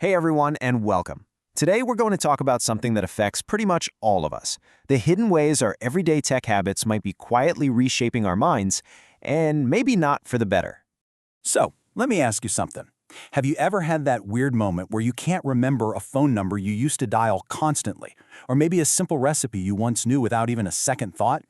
Hey everyone, and welcome. Today we're going to talk about something that affects pretty much all of us. The hidden ways our everyday tech habits might be quietly reshaping our minds, and maybe not for the better. So, let me ask you something. Have you ever had that weird moment where you can't remember a phone number you used to dial constantly? Or maybe a simple recipe you once knew without even a second thought?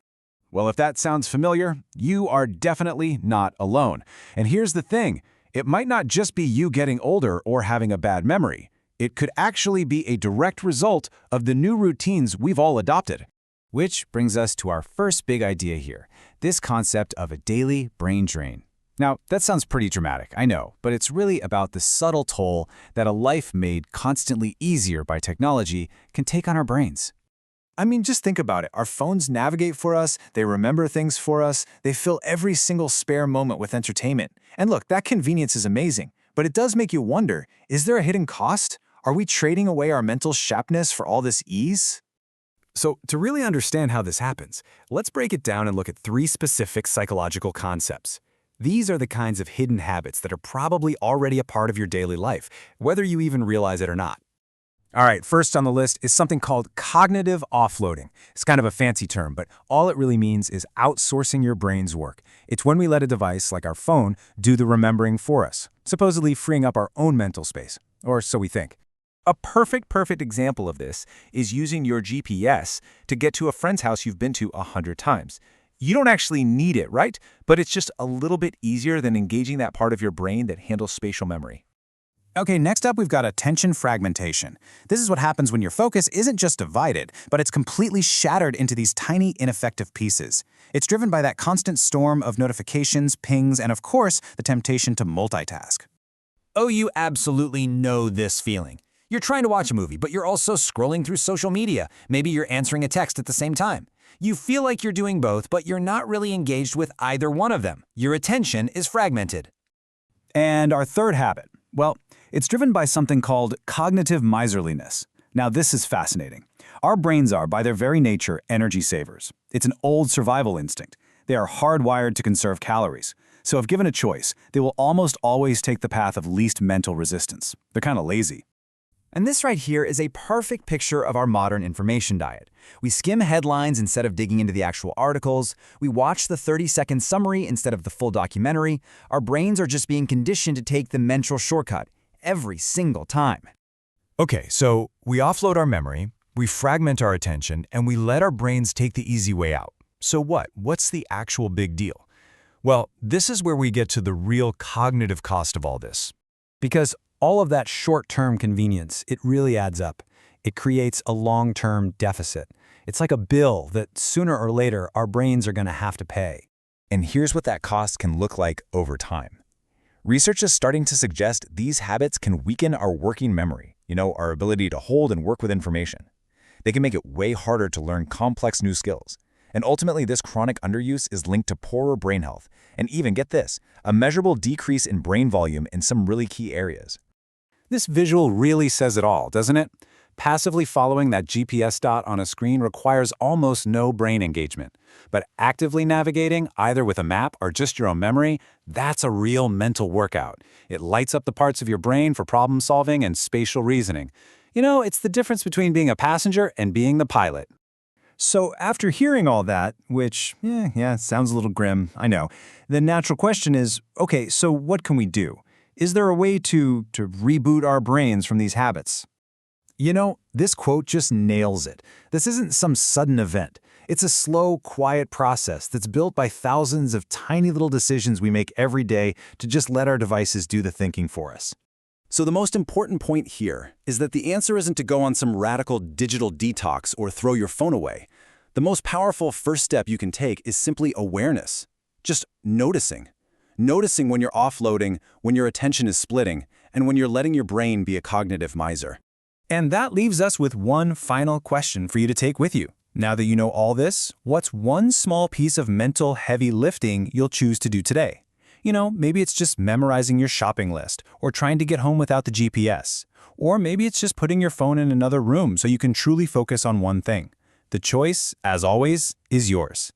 Well, if that sounds familiar, you are definitely not alone. And here's the thing, it might not just be you getting older or having a bad memory. It could actually be a direct result of the new routines we've all adopted. Which brings us to our first big idea here, this concept of a daily brain drain. Now, that sounds pretty dramatic, I know, but it's really about the subtle toll that a life made constantly easier by technology can take on our brains. I mean, just think about it. Our phones navigate for us, they remember things for us, they fill every single spare moment with entertainment. And look, that convenience is amazing, but it does make you wonder, is there a hidden cost? Are we trading away our mental sharpness for all this ease? So, to really understand how this happens, let's break it down and look at three specific psychological concepts. These are the kinds of hidden habits that are probably already a part of your daily life, whether you even realize it or not. All right, first on the list is something called cognitive offloading. It's kind of a fancy term, but all it really means is outsourcing your brain's work. It's when we let a device, like our phone, do the remembering for us, supposedly freeing up our own mental space, or so we think. A perfect example of this is using your GPS to get to a friend's house you've been to 100 times. You don't actually need it, right? But it's just a little bit easier than engaging that part of your brain that handles spatial memory. Okay, next up we've got attention fragmentation. This is what happens when your focus isn't just divided, but it's completely shattered into these tiny, ineffective pieces. It's driven by that constant storm of notifications, pings, and of course, the temptation to multitask. Oh, you absolutely know this feeling. You're trying to watch a movie, but you're also scrolling through social media. Maybe you're answering a text at the same time. You feel like you're doing both, but you're not really engaged with either one of them. Your attention is fragmented. And our third habit, well, it's driven by something called cognitive miserliness. Now, this is fascinating. Our brains are, by their very nature, energy savers. It's an old survival instinct. They are hardwired to conserve calories. So if given a choice, they will almost always take the path of least mental resistance. They're kind of lazy. And this right here is a perfect picture of our modern information diet. We skim headlines instead of digging into the actual articles. We watch the 30-second summary instead of the full documentary. Our brains are just being conditioned to take the mental shortcut every single time. Okay, so we offload our memory, we fragment our attention, and we let our brains take the easy way out. So what? What's the actual big deal? Well, this is where we get to the real cognitive cost of all this. Because all of that short-term convenience, it really adds up. It creates a long-term deficit. It's like a bill that sooner or later our brains are going to have to pay. And here's what that cost can look like over time. Research is starting to suggest these habits can weaken our working memory, our ability to hold and work with information. They can make it way harder to learn complex new skills. And ultimately, this chronic underuse is linked to poorer brain health, and even, get this, a measurable decrease in brain volume in some really key areas. This visual really says it all, doesn't it? Passively following that GPS dot on a screen requires almost no brain engagement. But actively navigating, either with a map or just your own memory, that's a real mental workout. It lights up the parts of your brain for problem solving and spatial reasoning. It's the difference between being a passenger and being the pilot. So after hearing all that, which, sounds a little grim, I know, the natural question is, okay, so what can we do? Is there a way to reboot our brains from these habits? This quote just nails it. This isn't some sudden event. It's a slow, quiet process that's built by thousands of tiny little decisions we make every day to just let our devices do the thinking for us. So the most important point here is that the answer isn't to go on some radical digital detox or throw your phone away. The most powerful first step you can take is simply awareness. Just noticing. Noticing when you're offloading, when your attention is splitting, and when you're letting your brain be a cognitive miser. And that leaves us with one final question for you to take with you. Now that you know all this, what's one small piece of mental heavy lifting you'll choose to do today? Maybe it's just memorizing your shopping list or trying to get home without the GPS. Or maybe it's just putting your phone in another room so you can truly focus on one thing. The choice, as always, is yours.